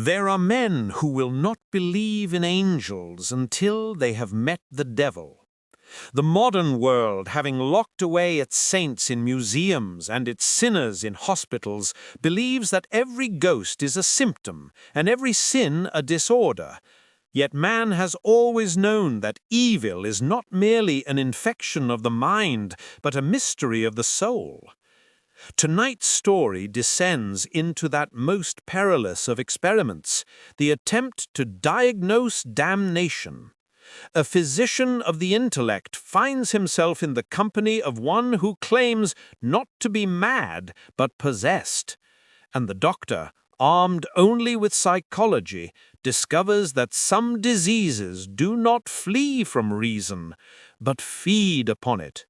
There are men who will not believe in angels until they have met the devil. The modern world, having locked away its saints in museums and its sinners in hospitals, believes that every ghost is a symptom and every sin a disorder. Yet man has always known that evil is not merely an infection of the mind, but a mystery of the soul. Tonight's story descends into that most perilous of experiments, the attempt to diagnose damnation. A physician of the intellect finds himself in the company of one who claims not to be mad, but possessed. And the doctor, armed only with psychology, discovers that some diseases do not flee from reason, but feed upon it.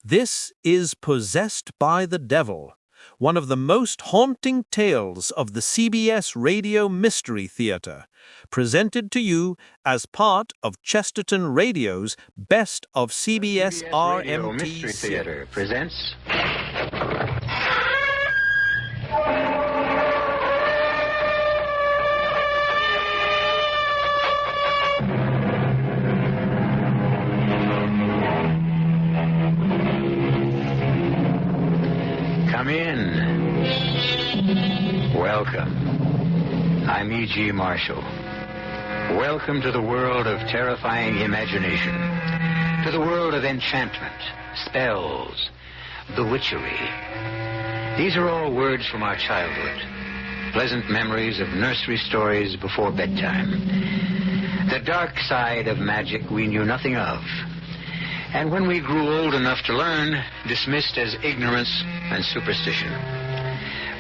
This is Possessed by the Devil, one of the most haunting tales of the CBS Radio Mystery Theater, presented to you as part of Chesterton Radio's Best of CBSRMT Radio Mystery Theater presents... Come in. Welcome. I'm E.G. Marshall. Welcome to the world of terrifying imagination, to the world of enchantment, spells, bewitchery. These are all words from our childhood, pleasant memories of nursery stories before bedtime. The dark side of magic we knew nothing of, and when we grew old enough to learn, dismissed as ignorance and superstition.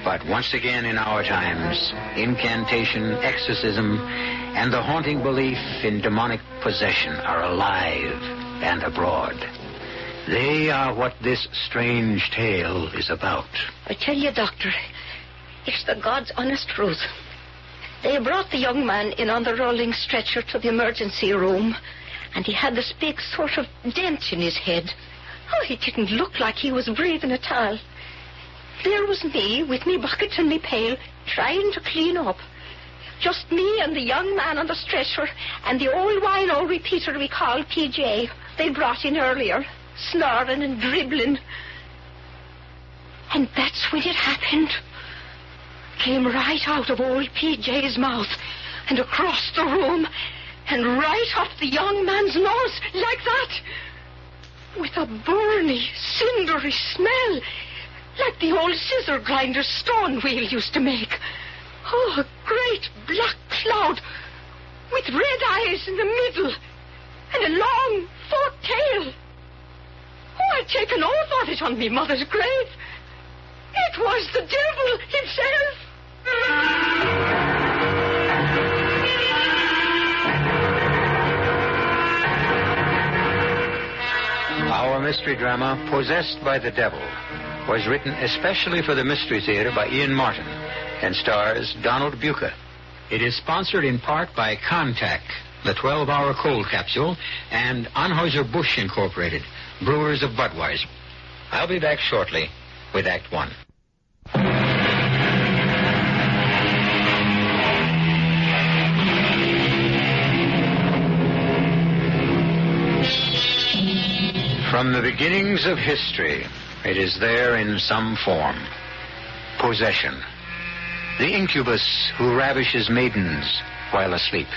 But once again in our times, incantation, exorcism, and the haunting belief in demonic possession are alive and abroad. They are what this strange tale is about. I tell you, Doctor, it's the God's honest truth. They brought the young man in on the rolling stretcher to the emergency room, and he had this big sort of dent in his head. Oh, he didn't look like he was breathing at all. There was me, with me bucket and me pail, trying to clean up. Just me and the young man on the stretcher, and the old wino repeater we call PJ, they brought in earlier, snoring and dribbling. And that's when it happened. Came right out of old PJ's mouth, and across the room, and right up the young man's nose, like that. With a burny, cindery smell, like the old scissor grinder's stone wheel used to make. Oh, a great black cloud, with red eyes in the middle, and a long forked tail. Oh, I'd take an oath of it on me mother's grave. It was the devil himself. Our mystery drama, Possessed by the Devil, was written especially for the Mystery Theater by Ian Martin and stars Donald Buca. It is sponsored in part by Contact, the 12-hour cold capsule, and Anheuser-Busch Incorporated, brewers of Budweiser. I'll be back shortly with Act One. From the beginnings of history, it is there in some form. Possession. The incubus who ravishes maidens while asleep.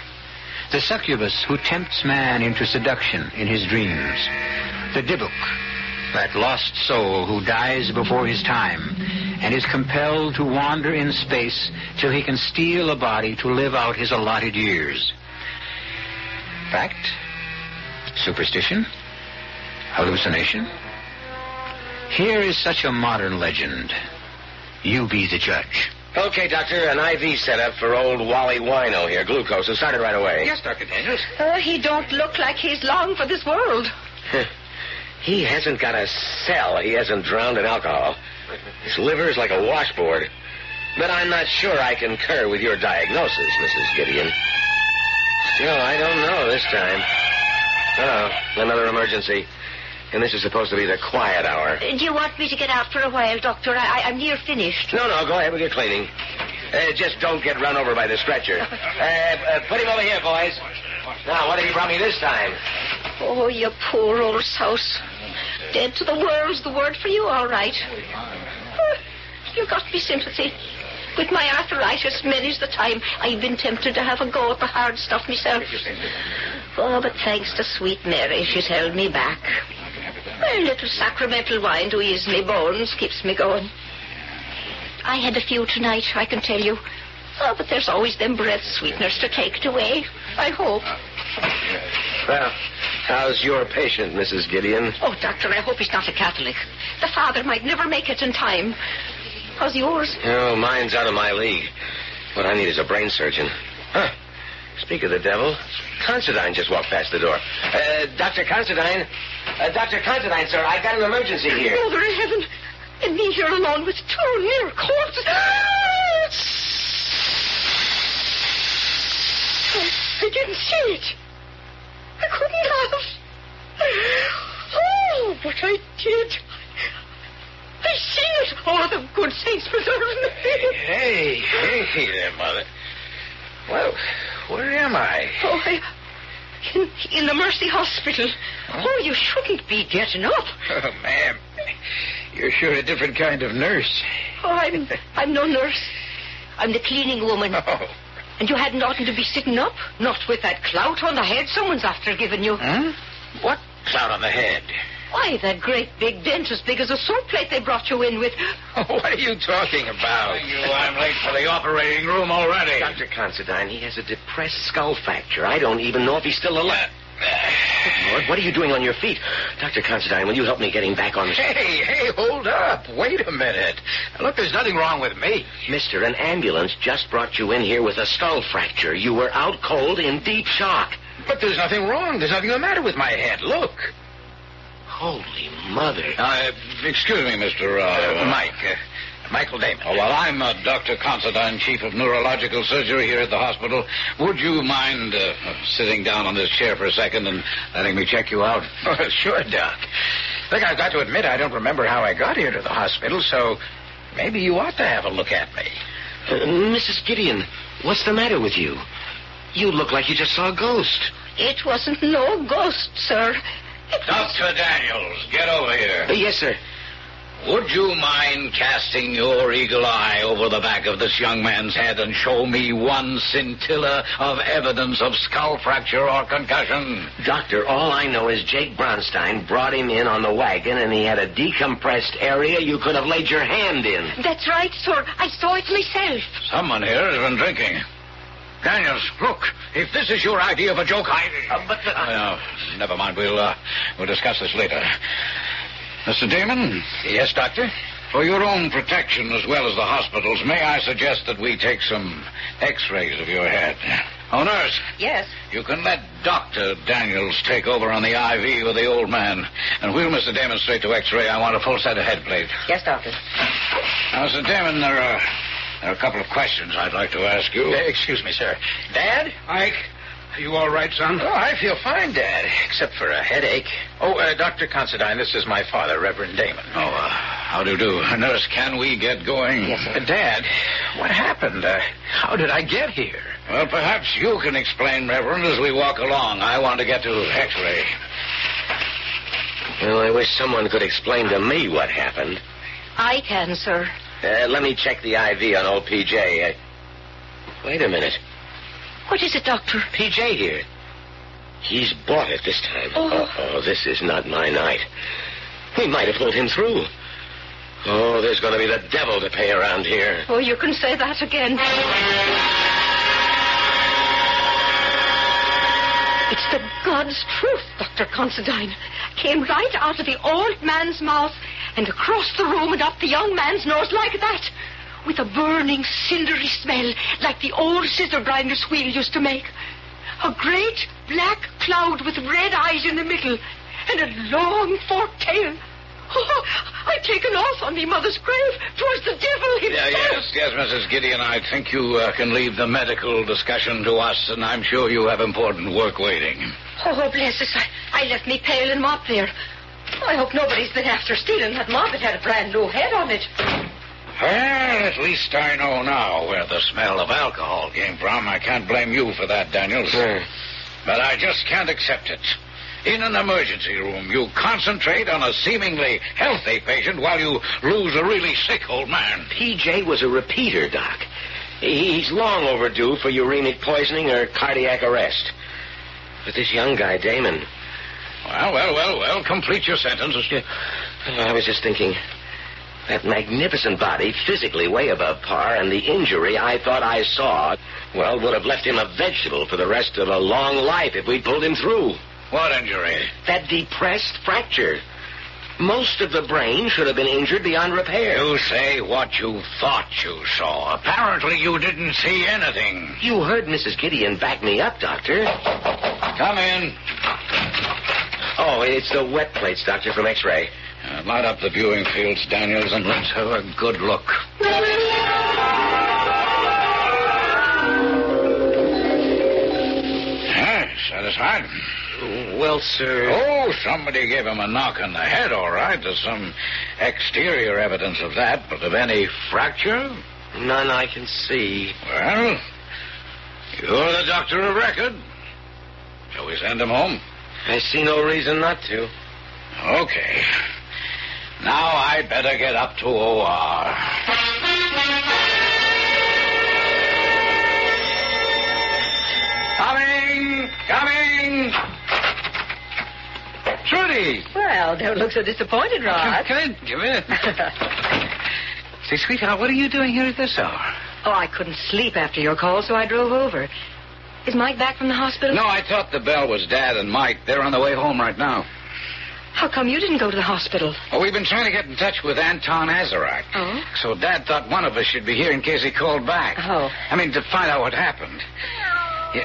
The succubus who tempts man into seduction in his dreams. The dybbuk, that lost soul who dies before his time and is compelled to wander in space till he can steal a body to live out his allotted years. Fact? Superstition? Hallucination? Here is such a modern legend. You be the judge. Okay, Doctor, an IV set up for old Wally Wino here, glucose. So start it right away. Yes, Dr. Daniels. Oh, he don't look like he's long for this world. He hasn't got a cell he hasn't drowned in alcohol. His liver's like a washboard. But I'm not sure I concur with your diagnosis, Mrs. Gideon. Still, I don't know this time. Oh, another emergency. And this is supposed to be the quiet hour. Do you want me to get out for a while, Doctor? I'm near finished. No, go ahead with your cleaning. Just don't get run over by the stretcher. Put him over here, boys. Now, what have you brought me this time? Oh, you poor old souse. Dead to the world's the word for you, all right. You got me sympathy. With my arthritis, many's the time I've been tempted to have a go at the hard stuff myself. Oh, but thanks to sweet Mary, she's held me back. A little sacramental wine to ease me bones keeps me going. I had a few tonight, I can tell you. Oh, but there's always them breath sweeteners to take it away, I hope. Well, how's your patient, Mrs. Gideon? Oh, Doctor, I hope he's not a Catholic. The father might never make it in time. How's yours? Oh, mine's out of my league. What I need is a brain surgeon. Huh. Speak of the devil, Considine just walked past the door. Dr. Considine. Dr. Considine, sir, I've got an emergency here. Mother in heaven. And me here alone with two near corpses. I didn't see it. I couldn't have. Oh, but I did. I seen it. Oh, the good saints preserve me. Hey there, Mother. Well, where am I? Oh, in the Mercy Hospital. Huh? Oh, you shouldn't be getting up. Oh, ma'am, you're sure a different kind of nurse. Oh, I'm no nurse. I'm the cleaning woman. Oh. And you hadn't ought to be sitting up, not with that clout on the head someone's after giving you. Huh? What clout on the head? Why, that great big dent as big as a soap plate they brought you in with. Oh, what are you talking about? I'm late for the operating room already. Dr. Considine, he has a depressed skull fracture. I don't even know if he's still alive. Good Lord, what are you doing on your feet? Dr. Considine, will you help me get him back on the... Hey, hold up. Wait a minute. Look, there's nothing wrong with me. Mister, an ambulance just brought you in here with a skull fracture. You were out cold in deep shock. But there's nothing wrong. There's nothing the matter with my head. Look. Holy mother. Excuse me, Mr. Mike. Michael Damon. Oh, well, I'm Dr. Considine, Chief of Neurological Surgery here at the hospital. Would you mind sitting down on this chair for a second and letting me check you out? Oh, sure, Doc. Look, I've got to admit I don't remember how I got here to the hospital, so maybe you ought to have a look at me. Mrs. Gideon, what's the matter with you? You look like you just saw a ghost. It wasn't no ghost, sir. Dr. Daniels, get over here. Yes, sir. Would you mind casting your eagle eye over the back of this young man's head and show me one scintilla of evidence of skull fracture or concussion? Doctor, all I know is Jake Bronstein brought him in on the wagon and he had a decompressed area you could have laid your hand in. That's right, sir. I saw it myself. Someone here has been drinking. Daniels, look, if this is your idea of a joke, never mind. We'll discuss this later. Mr. Damon? Yes, Doctor? For your own protection as well as the hospital's, may I suggest that we take some x-rays of your head? Oh, nurse. Yes? You can let Dr. Daniels take over on the IV with the old man. And we'll, Mr. Damon, straight to x-ray. I want a full set of head plates. Yes, Doctor. Now, Mr. Damon, there are a couple of questions I'd like to ask you. Excuse me, sir. Dad? Ike, are you all right, son? Oh, I feel fine, Dad, except for a headache. Oh, Dr. Considine, this is my father, Reverend Damon. Oh, how do you do? Nurse, can we get going? Yes, sir. Dad, what happened? How did I get here? Well, perhaps you can explain, Reverend, as we walk along. I want to get to X-ray. Well, I wish someone could explain to me what happened. I can, sir. Let me check the IV on old PJ. Wait a minute. What is it, Doctor? PJ here. He's bought it this time. Oh, this is not my night. We might have pulled him through. Oh, there's going to be the devil to pay around here. Oh, you can say that again. It's the God's truth, Dr. Considine. Came right out of the old man's mouth and across the room and up the young man's nose like that, with a burning, cindery smell like the old scissor grinder's wheel used to make. A great black cloud with red eyes in the middle and a long forked tail. Oh, I've taken off on me mother's grave. 'Twas the devil himself. Yes, Mrs. Gideon, I think you can leave the medical discussion to us, and I'm sure you have important work waiting. Oh, bless us. I left me pail and mop there. I hope nobody's been after stealing that mop. It had a brand new head on it. Well, at least I know now where the smell of alcohol came from. I can't blame you for that, Daniels. But I just can't accept it. In an emergency room, you concentrate on a seemingly healthy patient while you lose a really sick old man. PJ was a repeater, Doc. He's long overdue for uremic poisoning or cardiac arrest. But this young guy, Damon... Well, complete your sentence. I was just thinking... That magnificent body, physically way above par, and the injury I thought I saw, well, would have left him a vegetable for the rest of a long life if we'd pulled him through. What injury? That depressed fracture. Most of the brain should have been injured beyond repair. You say what you thought you saw. Apparently you didn't see anything. You heard Mrs. Gideon back me up, Doctor. Come in. Oh, it's the wet plates, Doctor, from X-ray. Light up the viewing fields, Daniels, and let's have a good look. Satisfied? Well, sir... Oh, somebody gave him a knock on the head, all right. There's some exterior evidence of that, but of any fracture? None I can see. Well, you're the doctor of record. Shall we send him home? I see no reason not to. Okay. Now I'd better get up to OR. Coming! Trudy! Well, don't look so disappointed, Rod. Come in. Say, sweetheart, what are you doing here at this hour? Oh, I couldn't sleep after your call, so I drove over. Is Mike back from the hospital? No, I thought the bell was Dad and Mike. They're on the way home right now. How come you didn't go to the hospital? Well, we've been trying to get in touch with Anton Azarak. Oh? So Dad thought one of us should be here in case he called back. Oh. I mean, to find out what happened. Yeah.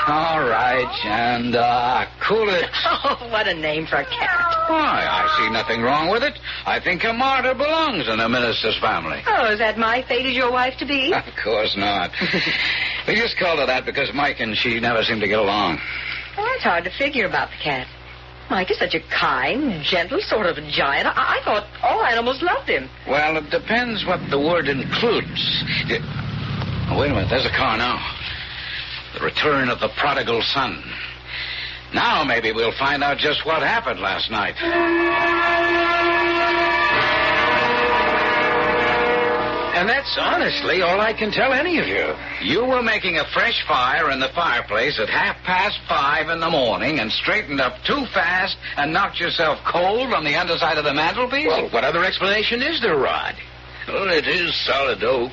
All right, Chanda. Cool it. Oh, what a name for a cat. Why, I see nothing wrong with it. I think a martyr belongs in a minister's family. Oh, is that my fate as your wife to be? Of course not. We just called her that because Mike and she never seem to get along. Well, it's hard to figure about the cat. Mike is such a kind, gentle sort of a giant. I thought all animals loved him. Well, it depends what the word includes. Oh, wait a minute. There's a car now. The return of the prodigal son. Now maybe we'll find out just what happened last night. And that's honestly all I can tell any of you. You were making a fresh fire in the fireplace at 5:30 in the morning and straightened up too fast and knocked yourself cold on the underside of the mantelpiece? Well, what other explanation is there, Rod? Well, it is solid oak,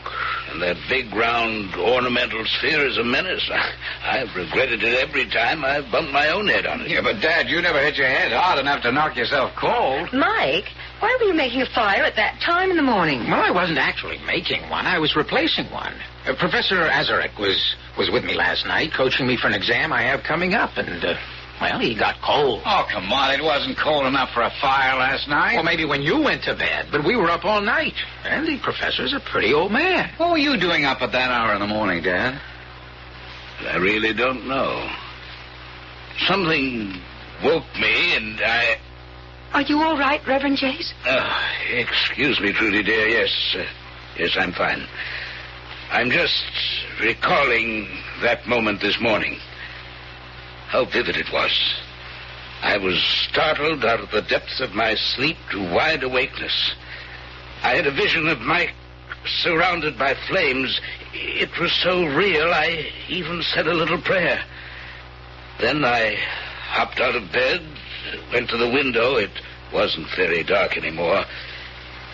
and that big, round, ornamental sphere is a menace. I've regretted it every time I've bumped my own head on it. Yeah, but, Dad, you never hit your head hard enough to knock yourself cold. Mike, why were you making a fire at that time in the morning? Well, I wasn't actually making one. I was replacing one. Professor Azarak was with me last night, coaching me for an exam I have coming up, and, well, he got cold. Oh, come on. It wasn't cold enough for a fire last night. Well, maybe when you went to bed, but we were up all night. And the professor's a pretty old man. What were you doing up at that hour in the morning, Dad? I really don't know. Something woke me, and I... Are you all right, Reverend Jace? Excuse me, Trudy, dear. Yes, I'm fine. I'm just recalling that moment this morning. How vivid it was. I was startled out of the depths of my sleep to wide awakeness. I had a vision of Mike surrounded by flames. It was so real, I even said a little prayer. Then I hopped out of bed, went to the window. It wasn't very dark anymore.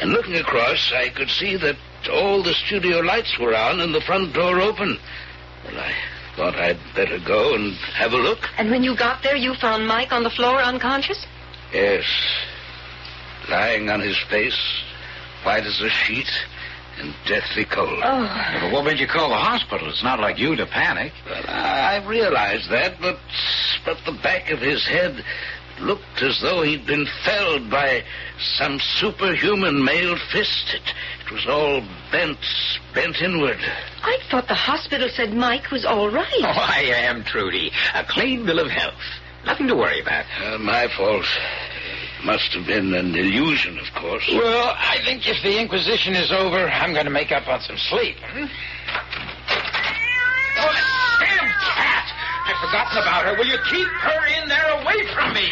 And looking across, I could see that all the studio lights were on and the front door open. Well, I thought I'd better go and have a look. And when you got there, you found Mike on the floor unconscious? Yes. Lying on his face, white as a sheet, and deathly cold. Oh. Yeah, but what made you call the hospital? It's not like you to panic. Well, I realized that, but the back of his head looked as though he'd been felled by some superhuman mailed fist. It was all bent inward. I thought the hospital said Mike was all right. Oh, I am, Trudy. A clean bill of health. Nothing to worry about. My fault. Must have been an illusion, of course. Well, I think if the Inquisition is over, I'm going to make up on some sleep. Oh, that damn cat! I've forgotten about her. Will you keep her in there away from me?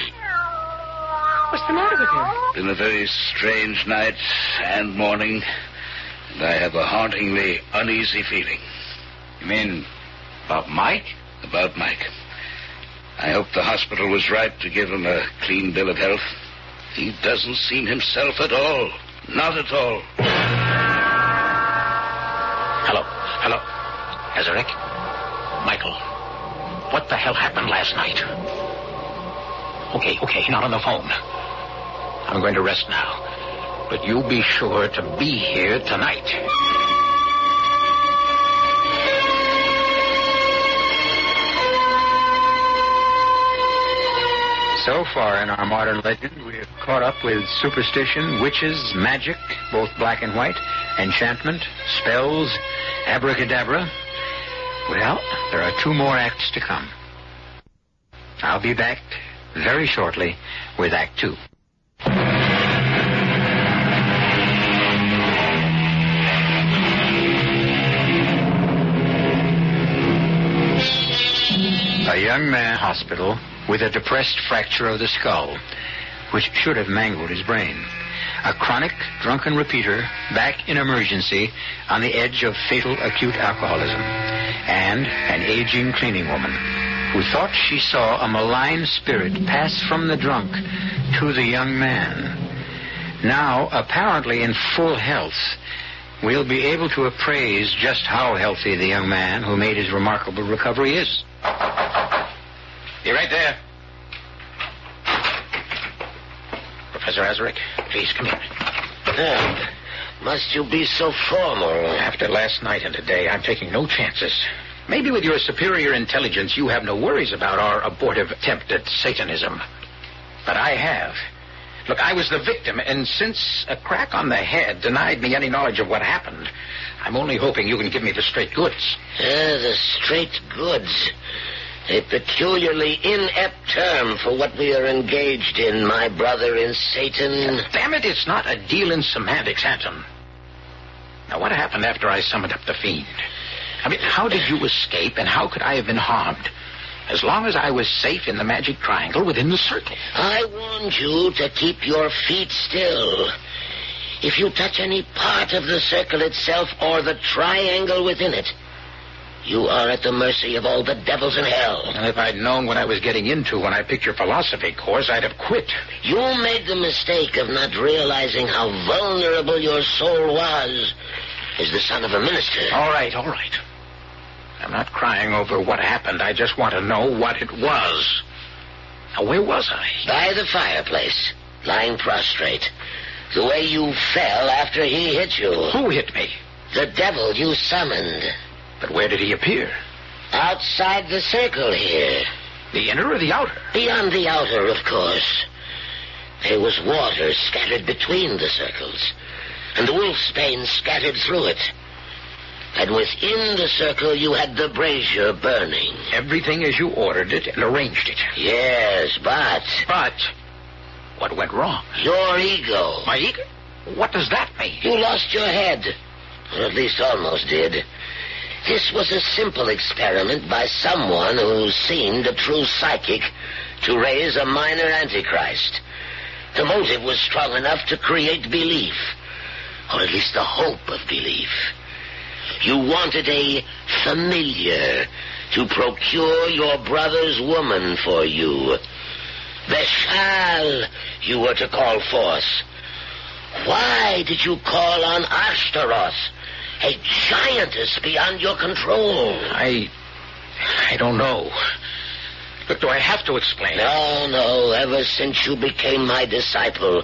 What's the matter with her? Been a very strange night and morning, and I have a hauntingly uneasy feeling. You mean about Mike? About Mike. I hope the hospital was right to give him a clean bill of health. He doesn't seem himself at all. Not at all. Hello. Azarek? Michael. What the hell happened last night? Okay, not on the phone. I'm going to rest now. But you be sure to be here tonight. So far in our modern legend, we have caught up with superstition, witches, magic, both black and white, enchantment, spells, abracadabra. Well, there are 2 more acts to come. I'll be back very shortly with Act 2. A young man hospital with a depressed fracture of the skull, which should have mangled his brain. A chronic drunken repeater back in emergency on the edge of fatal acute alcoholism. And an aging cleaning woman who thought she saw a malign spirit pass from the drunk to the young man. Now, apparently in full health, we'll be able to appraise just how healthy the young man who made his remarkable recovery is. You right there? Professor Azarek, please come in. Must you be so formal? After last night and today, I'm taking no chances. Maybe with your superior intelligence, you have no worries about our abortive attempt at Satanism. But I have. Look, I was the victim, and since a crack on the head denied me any knowledge of what happened, I'm only hoping you can give me the straight goods. The straight goods. A peculiarly inept term for what we are engaged in, my brother in Satan. Damn it, it's not a deal in semantics, Anton. Now, what happened after I summoned up the fiend? I mean, how did you escape, and how could I have been harmed? As long as I was safe in the magic triangle within the circle. I warned you to keep your feet still. If you touch any part of the circle itself or the triangle within it, you are at the mercy of all the devils in hell. And if I'd known what I was getting into when I picked your philosophy course, I'd have quit. You made the mistake of not realizing how vulnerable your soul was as the son of a minister. All right. I'm not crying over what happened. I just want to know what it was. Now, where was I? By the fireplace, lying prostrate. The way you fell after he hit you. Who hit me? The devil you summoned. But where did he appear? Outside the circle here. The inner or the outer? Beyond the outer, of course. There was water scattered between the circles, and the wolfsbane scattered through it. And within the circle, you had the brazier burning. Everything as you ordered it and arranged it. Yes, but... But what went wrong? Your ego. My ego? What does that mean? You lost your head. Or at least almost did. This was a simple experiment by someone who seemed a true psychic to raise a minor antichrist. The motive was strong enough to create belief, or at least the hope of belief. You wanted a familiar to procure your brother's woman for you. The shall you were to call forth. Why did you call on Ashtaroth, a giantess beyond your control? I don't know. Look, do I have to explain? No. Ever since you became my disciple,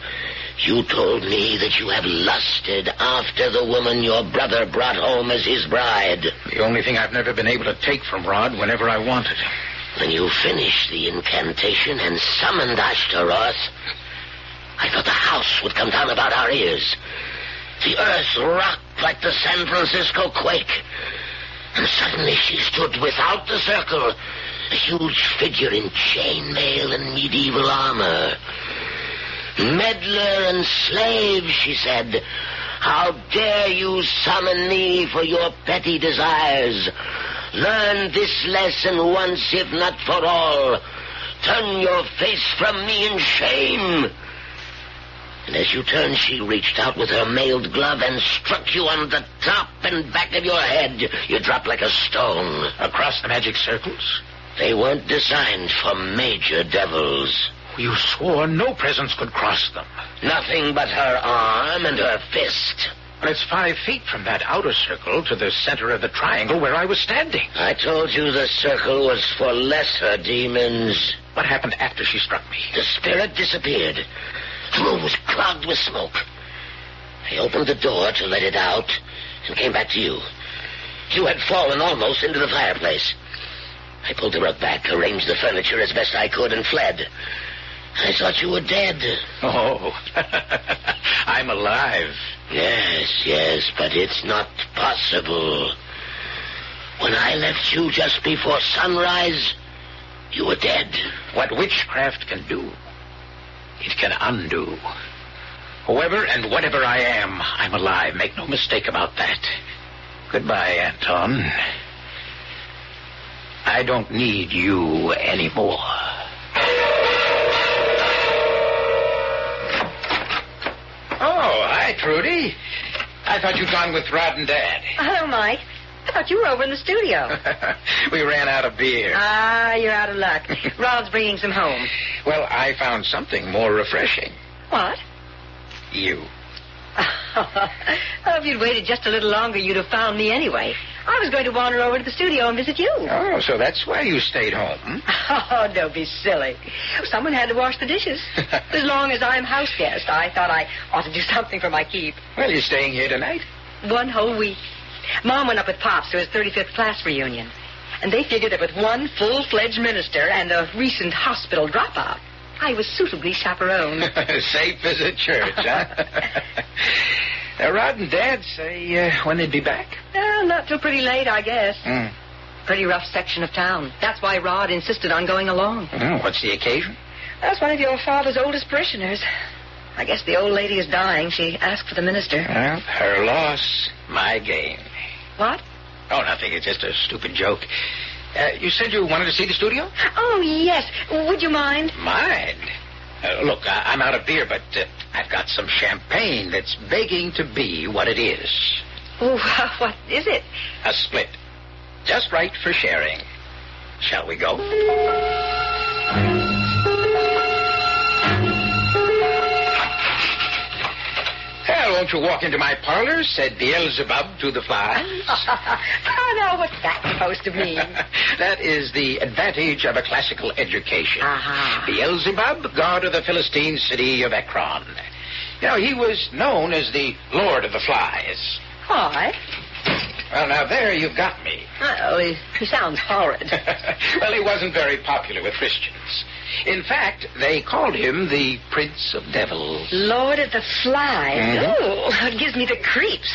you told me that you have lusted after the woman your brother brought home as his bride. The only thing I've never been able to take from Rod whenever I wanted. When you finished the incantation and summoned Ashtaroth, I thought the house would come down about our ears. The earth rocked like the San Francisco quake. And suddenly she stood without the circle, a huge figure in chainmail and medieval armor. Meddler and slave, she said. How dare you summon me for your petty desires? Learn this lesson once, if not for all. Turn your face from me in shame. And as you turned, she reached out with her mailed glove and struck you on the top and back of your head. You dropped like a stone. Across the magic circles? They weren't designed for major devils. You swore no presence could cross them. Nothing but her arm and her fist. But it's 5 feet from that outer circle to the center of the triangle where I was standing. I told you the circle was for lesser demons. What happened after she struck me? The spirit disappeared. The room was clogged with smoke. I opened the door to let it out and came back to you. You had fallen almost into the fireplace. I pulled the rug back, arranged the furniture as best I could, and fled. I thought you were dead. Oh, I'm alive. Yes, but it's not possible. When I left you just before sunrise, you were dead. What witchcraft can do, it can undo. Whoever and whatever I am, I'm alive. Make no mistake about that. Goodbye, Anton. I don't need you anymore. Oh, hi, Trudy. I thought you'd gone with Rod and Dad. Hello, Mike. I thought you were over in the studio. We ran out of beer. Ah, you're out of luck. Rod's bringing some home. Well, I found something more refreshing. What? You. Oh, if you'd waited just a little longer, you'd have found me anyway. I was going to wander over to the studio and visit you. Oh, so that's why you stayed home. Oh, don't be silly. Someone had to wash the dishes. As long as I'm house guest, I thought I ought to do something for my keep. Well, you're staying here tonight? 1 whole week. Mom went up with Pops to his 35th class reunion. And they figured that with one full-fledged minister and a recent hospital dropout, I was suitably chaperoned. Safe as a church, huh? Rod and Dad say when they'd be back? Not till pretty late, I guess. Pretty rough section of town. That's why Rod insisted on going along. What's the occasion? That's one of your father's oldest parishioners. I guess the old lady is dying. She asked for the minister. Well, her loss, my gain. What? Oh, nothing. It's just a stupid joke. You said you wanted to see the studio? Oh, yes. Would you mind? Mind? Look, I'm out of beer, but I've got some champagne that's begging to be what it is. Oh, what is it? A split. Just right for sharing. Shall we go? Well, won't you walk into my parlor, said Beelzebub to the flies. Oh, no, what's that supposed to mean? That is the advantage of a classical education. Beelzebub, god of the Philistine city of Ekron. You know, he was known as the Lord of the Flies. Why? Well, now, there you've got me. Oh, he sounds horrid. Well, he wasn't very popular with Christians. In fact, they called him the Prince of Devils. Lord of the Flies. Ooh, it gives me the creeps.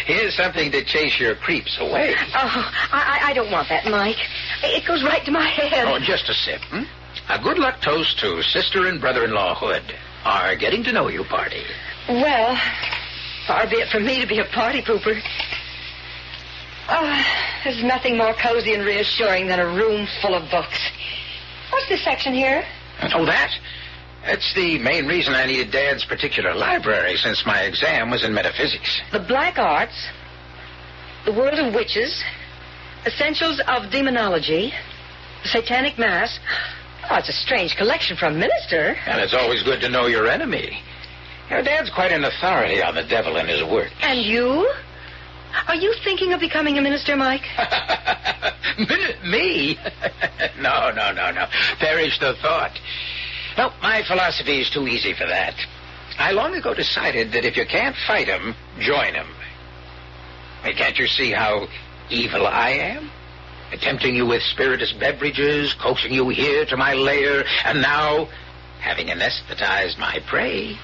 Here's something to chase your creeps away. Oh, I don't want that, Mike. It goes right to my head. Oh, just a sip. A good luck toast to sister and brother-in-law Hood. Our getting to know you party. Well, far be it from me to be a party pooper. Oh, there's nothing more cozy and reassuring than a room full of books. What's this section here? Oh, that? That's the main reason I needed Dad's particular library, since my exam was in metaphysics. The Black Arts, The World of Witches, Essentials of Demonology, The Satanic Mass. Oh, it's a strange collection for a minister. And it's always good to know your enemy. You know, Dad's quite an authority on the devil and his work. And you? Are you thinking of becoming a minister, Mike? Me? No. Perish the thought. No, my philosophy is too easy for that. I long ago decided that if you can't fight 'em, join 'em. I mean, can't you see how evil I am? Tempting you with spirituous beverages, coaxing you here to my lair, and now, having anesthetized my prey,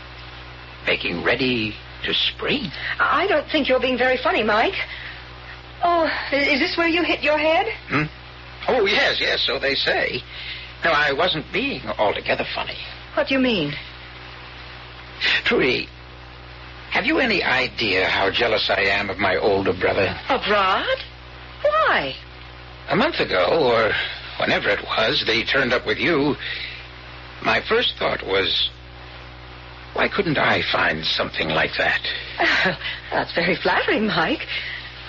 making ready to spring. I don't think you're being very funny, Mike. Oh, is this where you hit your head? Oh, yes, so they say. No, I wasn't being altogether funny. What do you mean? Trudy, have you any idea how jealous I am of my older brother? Of Rod? Why? A month ago, or whenever it was, they turned up with you. My first thought was, why couldn't I find something like that? That's very flattering, Mike.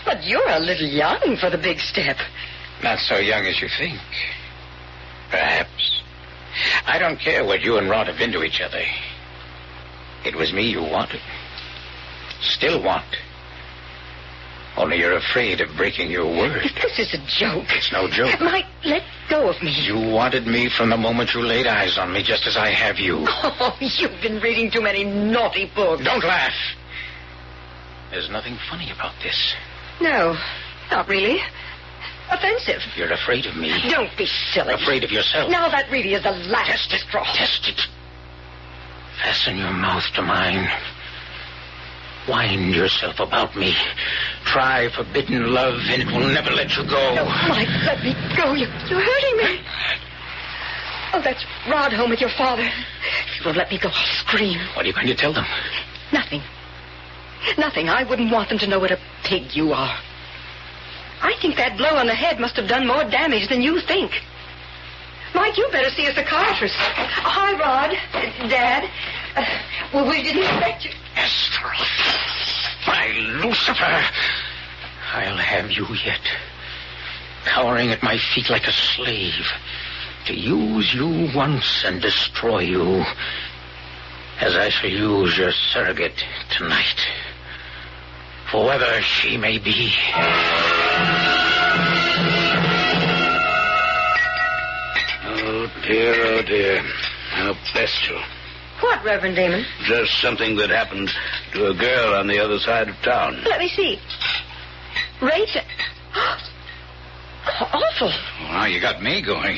But you're a little young for the big step. Not so young as you think. Perhaps. I don't care what you and Rod have been to each other. It was me you wanted. Still want. Only you're afraid of breaking your word. This is a joke. It's no joke. Mike, let go of me. You wanted me from the moment you laid eyes on me, just as I have you. Oh, you've been reading too many naughty books. Don't laugh. There's nothing funny about this. No, not really. Offensive. You're afraid of me. Don't be silly. Afraid of yourself. Now that really is the last straw. Test it. Fasten your mouth to mine. Wind yourself about me. Try forbidden love, and it will never let you go. No, Mike, let me go. You're hurting me. Oh, that's Rod home with your father. If you won't let me go, I'll scream. What are you going to tell them? Nothing. Nothing. I wouldn't want them to know what a pig you are. I think that blow on the head must have done more damage than you think. Mike, you better see a psychiatrist. Hi, Rod. Dad. Well, we didn't expect you. Esther. My Lucifer. I'll have you yet. Cowering at my feet like a slave. To use you once and destroy you. As I shall use your surrogate tonight. Whoever she may be. Oh, dear. How blessed you. What, Reverend Damon? Just something that happened to a girl on the other side of town. Let me see. Rachel. Awful. Well, you got me going.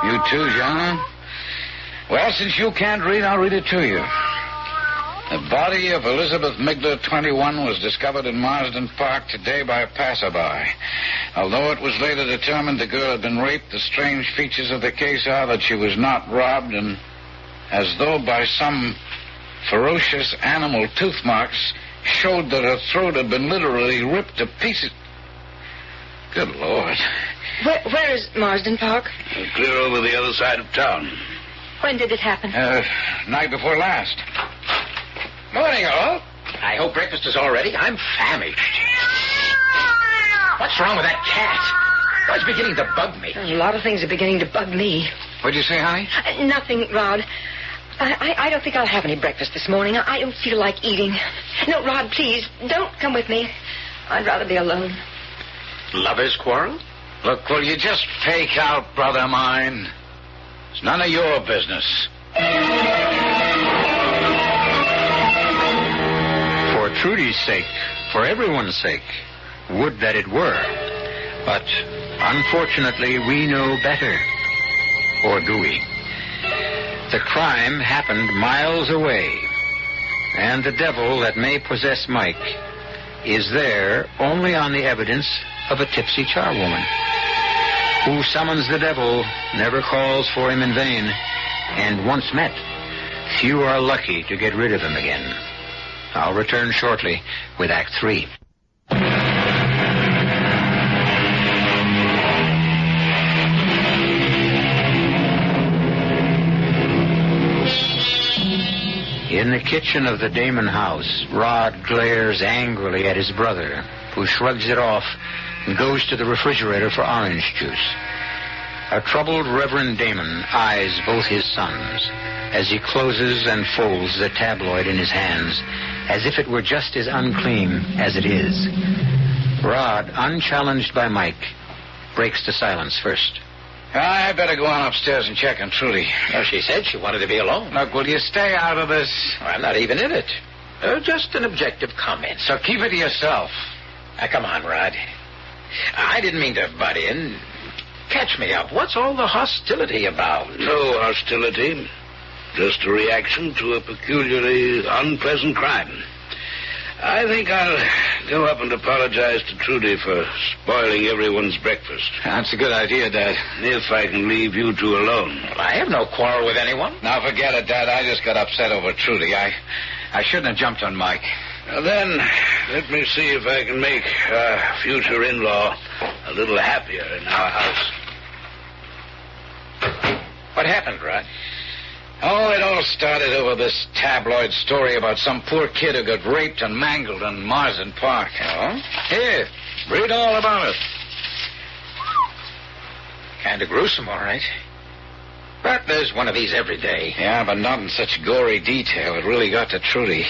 You too, John? Well, since you can't read, I'll read it to you. The body of Elizabeth Migler, 21, was discovered in Marsden Park today by a passerby. Although it was later determined the girl had been raped, the strange features of the case are that she was not robbed, and as though by some ferocious animal, tooth marks showed that her throat had been literally ripped to pieces. Good Lord. Where is Marsden Park? Clear over the other side of town. When did it happen? Night before last. Morning, all. I hope breakfast is all ready. I'm famished. What's wrong with that cat? Oh, it's beginning to bug me. A lot of things are beginning to bug me. What'd you say, honey? Nothing, Rod. I don't think I'll have any breakfast this morning. I don't feel like eating. No, Rod, please, don't come with me. I'd rather be alone. Lovers' quarrel? Look, will you just fake out, brother mine? It's none of your business. For Trudy's sake, for everyone's sake, would that it were. But, unfortunately, we know better. Or do we? The crime happened miles away, and the devil that may possess Mike is there only on the evidence of a tipsy charwoman. Who summons the devil never calls for him in vain, and once met, few are lucky to get rid of him again. I'll return shortly with Act 3. In the kitchen of the Damon house, Rod glares angrily at his brother, who shrugs it off and goes to the refrigerator for orange juice. A troubled Reverend Damon eyes both his sons as he closes and folds the tabloid in his hands, as if it were just as unclean as it is. Rod, unchallenged by Mike, breaks the silence first. I better go on upstairs and check on Trudy. Well, she said she wanted to be alone. Look, will you stay out of this? Well, I'm not even in it. Just an objective comment. So keep it to yourself. Now, come on, Rod. I didn't mean to butt in. Catch me up. What's all the hostility about? No hostility. Just a reaction to a peculiarly unpleasant crime. I think I'll go up and apologize to Trudy for spoiling everyone's breakfast. That's a good idea, Dad. If I can leave you two alone. Well, I have no quarrel with anyone. Now, forget it, Dad. I just got upset over Trudy. I shouldn't have jumped on Mike. Now then, let me see if I can make our future in-law a little happier in our house. What happened, Rod? Oh, it all started over this tabloid story about some poor kid who got raped and mangled in Marsden Park. Oh? Here, read all about it. Kind of gruesome, all right. But there's one of these every day. Yeah, but not in such gory detail. It really got to Trudy.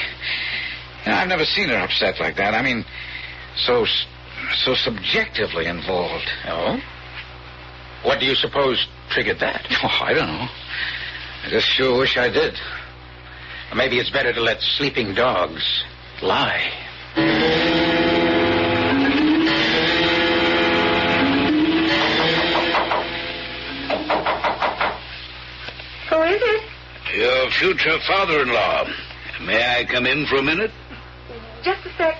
You know, I've never seen her upset like that. I mean, so subjectively involved. Oh? What do you suppose triggered that? Oh, I don't know. I just sure wish I did. Or maybe it's better to let sleeping dogs lie. Who is it? Your future father-in-law. May I come in for a minute? Just a sec.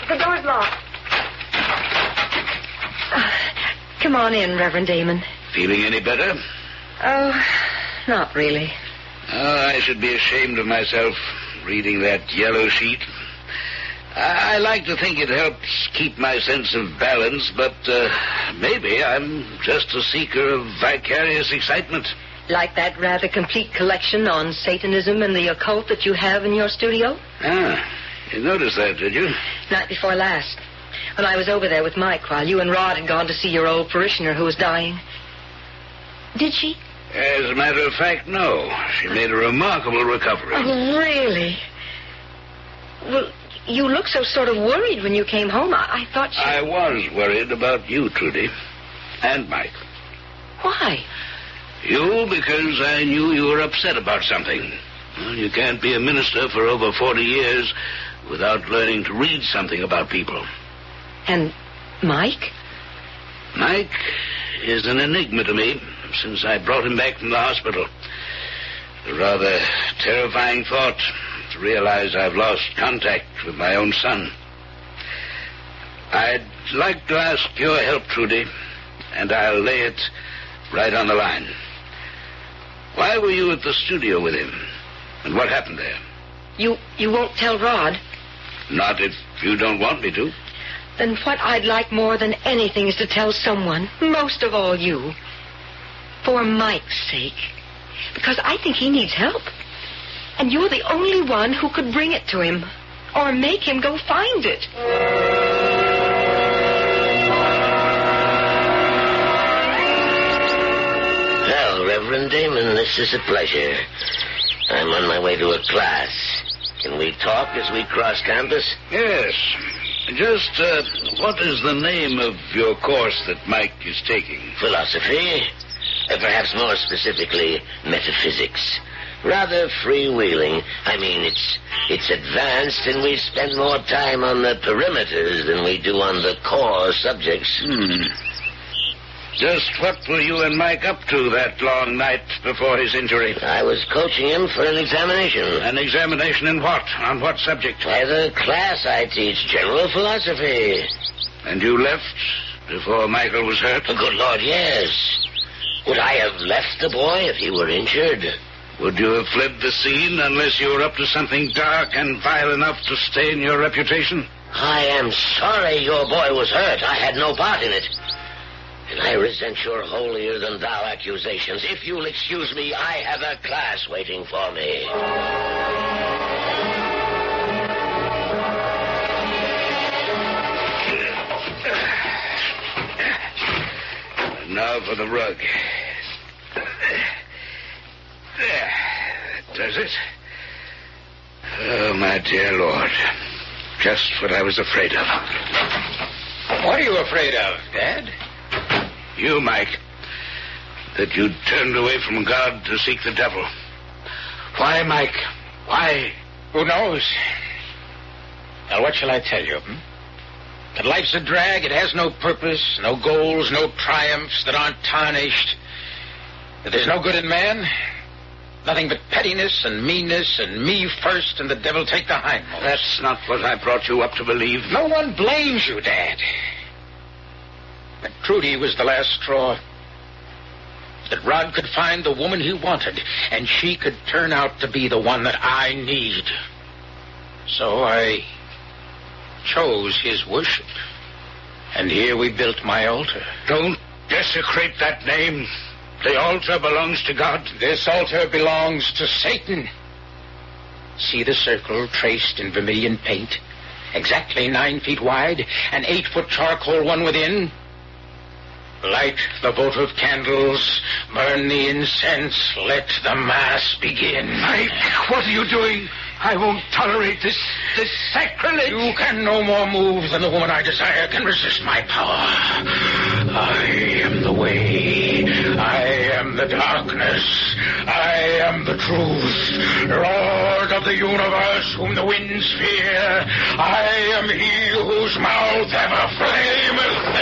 The door's locked. Come on in, Reverend Damon. Feeling any better? Oh, not really. Oh, I should be ashamed of myself reading that yellow sheet. I like to think it helps keep my sense of balance, but maybe I'm just a seeker of vicarious excitement. Like that rather complete collection on Satanism and the occult that you have in your studio? Ah, you noticed that, did you? Night before last, when I was over there with Mike while you and Rod had gone to see your old parishioner who was dying. Did she? As a matter of fact, no. She made a remarkable recovery. Oh, really? Well, you looked so sort of worried when you came home. I thought she... I was worried about you, Trudy. And Mike. Why? You, because I knew you were upset about something. Well, you can't be a minister for over 40 years without learning to read something about people. And Mike? Mike is an enigma to me since I brought him back from the hospital. A rather terrifying thought to realize I've lost contact with my own son. I'd like to ask your help, Trudy, and I'll lay it right on the line. Why were you at the studio with him? And what happened there? You won't tell Rod? Not if you don't want me to. Then what I'd like more than anything is to tell someone, most of all you. For Mike's sake. Because I think he needs help. And you're the only one who could bring it to him. Or make him go find it. Well, Reverend Damon, this is a pleasure. I'm on my way to a class. Can we talk as we cross campus? Yes. Just, what is the name of your course that Mike is taking? Philosophy. Perhaps more specifically, metaphysics. Rather freewheeling. I mean, it's advanced, and we spend more time on the perimeters than we do on the core subjects. Just what were you and Mike up to that long night before his injury? I was coaching him for an examination. An examination in what? On what subject? Why, the class I teach, general philosophy. And you left before Michael was hurt? Oh, good Lord, yes. Would I have left the boy if he were injured? Would you have fled the scene unless you were up to something dark and vile enough to stain your reputation? I am sorry your boy was hurt. I had no part in it. And I resent your holier-than-thou accusations. If you'll excuse me, I have a class waiting for me. Now for the rug. There. That does it. Oh, my dear Lord. Just what I was afraid of. What are you afraid of, Dad? You, Mike. That you turned away from God to seek the devil. Why, Mike? Why? Who knows? Now, what shall I tell you? That life's a drag, it has no purpose, no goals, no triumphs that aren't tarnished. That there's no good in man, Nothing but pettiness and meanness and me first and the devil take the hindmost. That's not what I brought you up to believe. No one blames you, Dad. But Trudy was the last straw. That Rod could find the woman he wanted, and she could turn out to be the one that I need. So I chose his worship. And here we built my altar. Don't desecrate that name. The altar belongs to God. This altar belongs to Satan. See the circle traced in vermilion paint? Exactly 9 feet wide, an 8-foot charcoal one within. Light the votive candles, burn the incense, let the mass begin. Mike, what are you doing? I won't tolerate this sacrilege. You can no more move than the woman I desire can resist my power. I am the way. I am the darkness. I am the truth. Lord of the universe, whom the winds fear. I am he whose mouth ever flameth.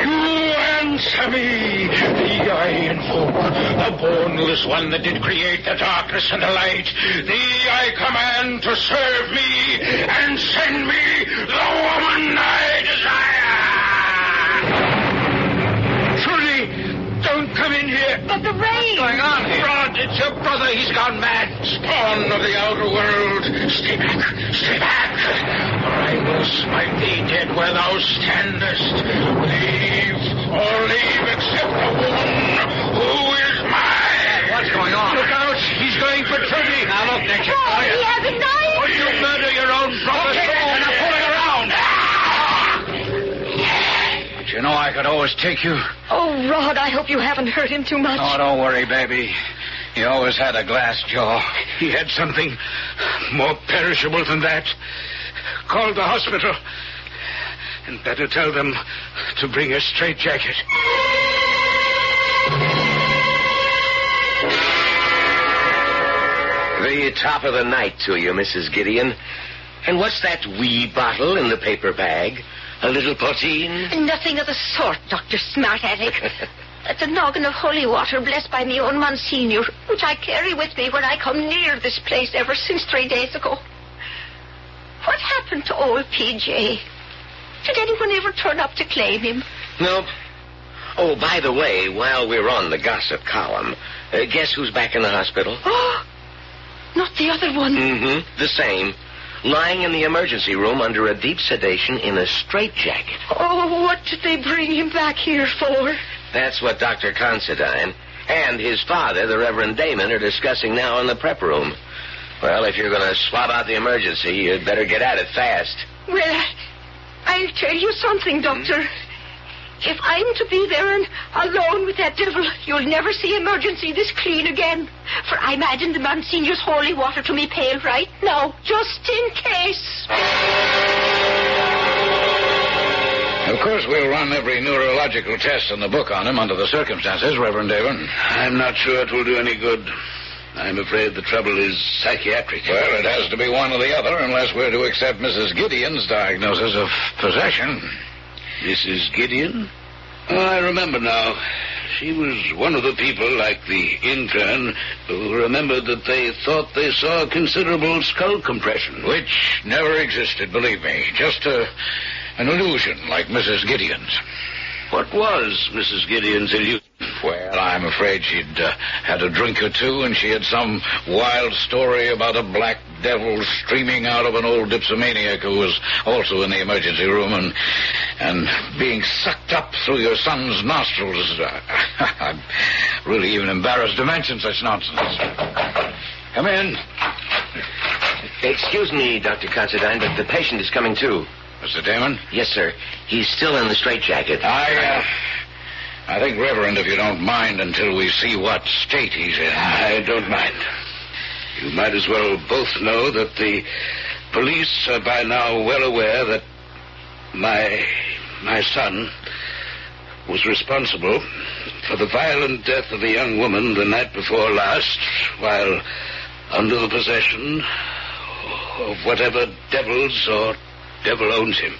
You answer me. Thee I invoke, the boneless one that did create the darkness and the light. Thee I command to serve me and send me the woman I desire. Trudy, don't come in here. But the rain. What's going on here? Rod, it's your brother. He's gone mad. Spawn of the outer world, stay back, or I will smite thee dead where thou standest. Leave, except the woman who is mine. What's going on? Look out, he's going for Trudy. Now, look, Nick. Oh, he has a knife. Would you murder your own brother? And I'm pulling around. But you know I could always take you. Oh, Rod, I hope you haven't hurt him too much. Oh, don't worry, baby. He always had a glass jaw. He had something more perishable than that. Call the hospital. And better tell them to bring a straitjacket. The top of the night to you, Mrs. Gideon. And what's that wee bottle in the paper bag? A little poteen? Nothing of the sort, Dr. Smart-Aleck. That's a noggin of holy water blessed by me own Monsignor, which I carry with me when I come near this place ever since 3 days ago. What happened to old P.J.? Did anyone ever turn up to claim him? Nope. Oh, by the way, while we're on the gossip column, guess who's back in the hospital? Oh, not the other one. Mm-hmm, the same. Lying in the emergency room under a deep sedation in a straitjacket. Oh, what did they bring him back here for? That's what Dr. Considine and his father, the Reverend Damon, are discussing now in the prep room. Well, if you're going to swab out the emergency, you'd better get at it fast. Well, I'll tell you something, Doctor. If I'm to be there and alone with that devil, you'll never see emergency this clean again. For I'm adding the Monsignor's holy water to me pail right now, just in case. Of course, we'll run every neurological test in the book on him under the circumstances, Reverend Davin. I'm not sure it will do any good. I'm afraid the trouble is psychiatric. Well, it has to be one or the other unless we're to accept Mrs. Gideon's diagnosis of possession. Mrs. Gideon? Oh, I remember now. She was one of the people, like the intern, who remembered that they thought they saw considerable skull compression. Which never existed, believe me. Just an illusion like Mrs. Gideon's. What was Mrs. Gideon's illusion? Well, I'm afraid she'd had a drink or two, and she had some wild story about a black devil streaming out of an old dipsomaniac who was also in the emergency room and being sucked up through your son's nostrils. I'm really even embarrassed to mention such nonsense. Come in. Excuse me, Dr. Considine, but the patient is coming too. Mr. Damon? Yes, sir. He's still in the straitjacket. I think, Reverend, if you don't mind, until we see what state he's in. I don't mind. You might as well both know that the police are by now well aware that my son was responsible for the violent death of a young woman the night before last while under the possession of whatever devils or devil owns him.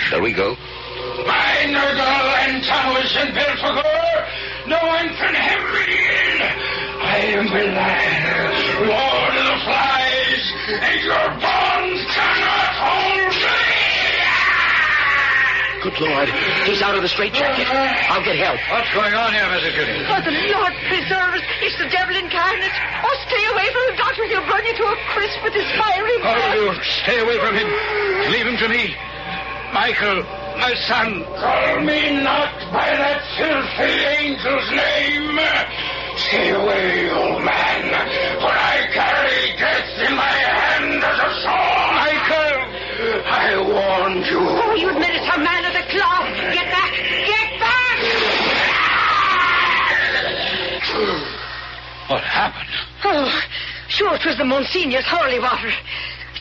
Shall we go? By Nergal and Towers and Belphegor, no one can hem me in. I am Enlightened, Lord of the Flies, and your bonds cannot hold me! Good Lord, he's out of the straitjacket. I'll get help. What's going on here, Mrs. Gooding? Oh, the Lord preserve us. It's the devil incarnate. Oh, stay away from him, Doctor. He'll burn you to a crisp with his fiery breath. All of you, stay away from him. Leave him to me. Michael, my son. Call me not by that filthy angel's name. Stay away, old man, for I carry death in my hand as a sword. Michael! I warned you. Oh, you minister man of the cloth. Get back! Get back! What happened? Oh, sure, 'twas the Monsignor's holy water.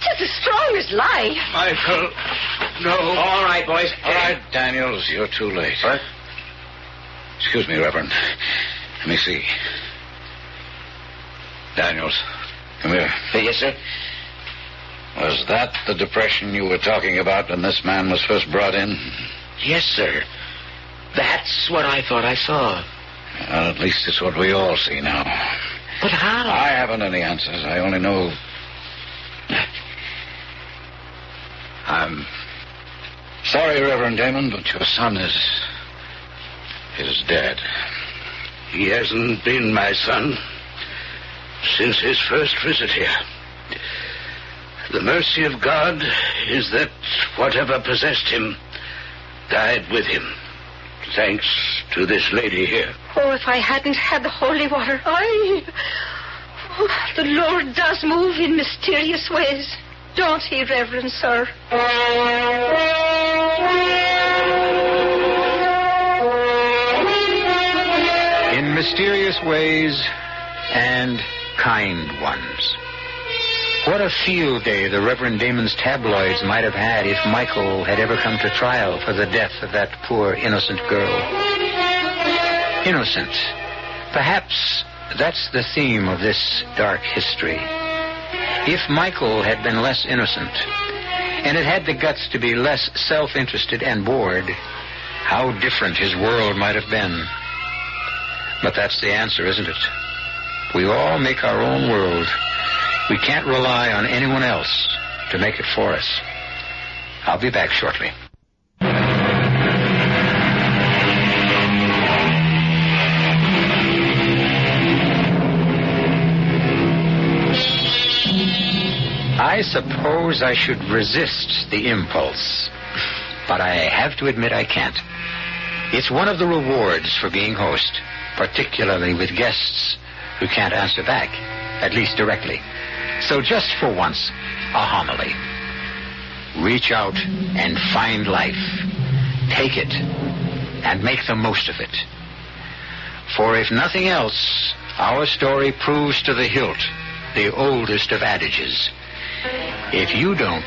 It's as strong as life. Michael, no. All right, boys. All right, Daniels, you're too late. What? Excuse me, Reverend. Let me see. Daniels, come here. Yes, sir? Was that the depression you were talking about when this man was first brought in? Yes, sir. That's what I thought I saw. Well, at least it's what we all see now. But how? I haven't any answers. I only know... I'm sorry, Reverend Damon, but your son is dead. He hasn't been my son since his first visit here. The mercy of God is that whatever possessed him died with him. Thanks to this lady here. Oh, if I hadn't had the holy water, oh, the Lord does move in mysterious ways. Don't he, Reverend Sir? In mysterious ways and kind ones. What a field day the Reverend Damon's tabloids might have had if Michael had ever come to trial for the death of that poor innocent girl. Innocent. Perhaps that's the theme of this dark history. If Michael had been less innocent, and had had the guts to be less self-interested and bored, how different his world might have been. But that's the answer, isn't it? We all make our own world. We can't rely on anyone else to make it for us. I'll be back shortly. I suppose I should resist the impulse, but I have to admit I can't. It's one of the rewards for being host, particularly with guests who can't answer back, at least directly. So just for once, a homily. Reach out and find life. Take it and make the most of it. For if nothing else, our story proves to the hilt the oldest of adages. If you don't,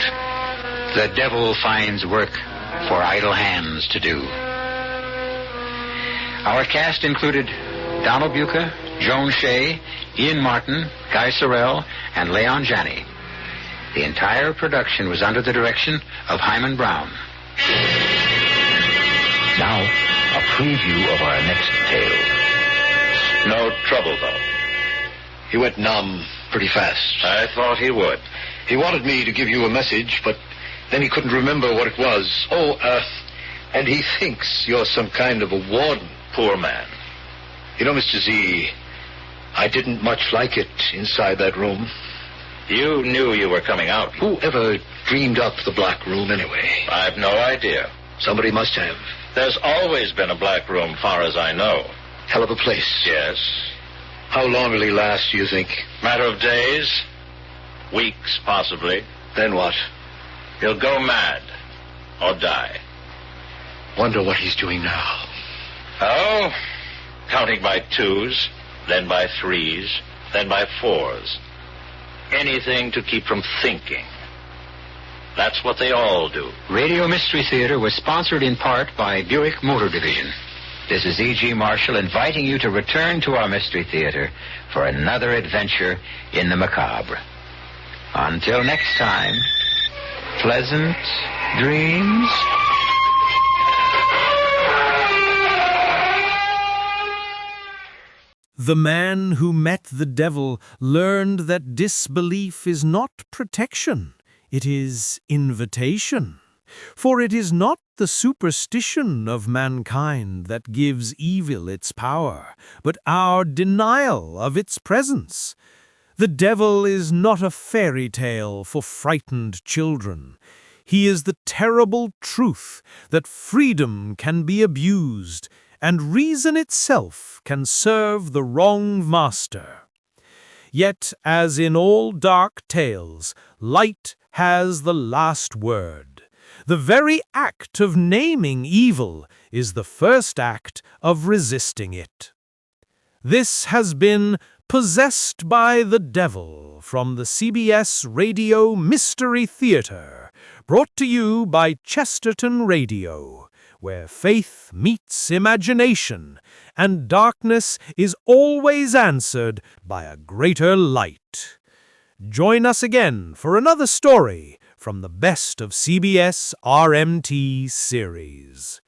the devil finds work for idle hands to do. Our cast included Donald Buca, Joan Shea, Ian Martin, Guy Sorrell, and Leon Janney. The entire production was under the direction of Hyman Brown. Now, a preview of our next tale. No trouble, though. He went numb pretty fast. I thought he would. He wanted me to give you a message, but then he couldn't remember what it was. And he thinks you're some kind of a warden. Poor man. You know, Mr. Z, I didn't much like it inside that room. You knew you were coming out. Who ever dreamed up the black room anyway? I've no idea. Somebody must have. There's always been a black room, far as I know. Hell of a place. Yes. How long will he last, do you think? Matter of days. Weeks, possibly. Then what? He'll go mad. Or die. Wonder what he's doing now. Oh, counting by twos, then by threes, then by fours. Anything to keep from thinking. That's what they all do. Radio Mystery Theater was sponsored in part by Buick Motor Division. This is E.G. Marshall inviting you to return to our Mystery Theater for another adventure in the macabre. Until next time, pleasant dreams. The man who met the devil learned that disbelief is not protection, it is invitation. For it is not the superstition of mankind that gives evil its power, but our denial of its presence. The devil is not a fairy tale for frightened children. He is the terrible truth that freedom can be abused, and reason itself can serve the wrong master. Yet, as in all dark tales, light has the last word. The very act of naming evil is the first act of resisting it. This has been Possessed by the Devil from the CBS Radio Mystery Theater, brought to you by Chesterton Radio, where faith meets imagination, and darkness is always answered by a greater light. Join us again for another story from the best of CBS RMT series.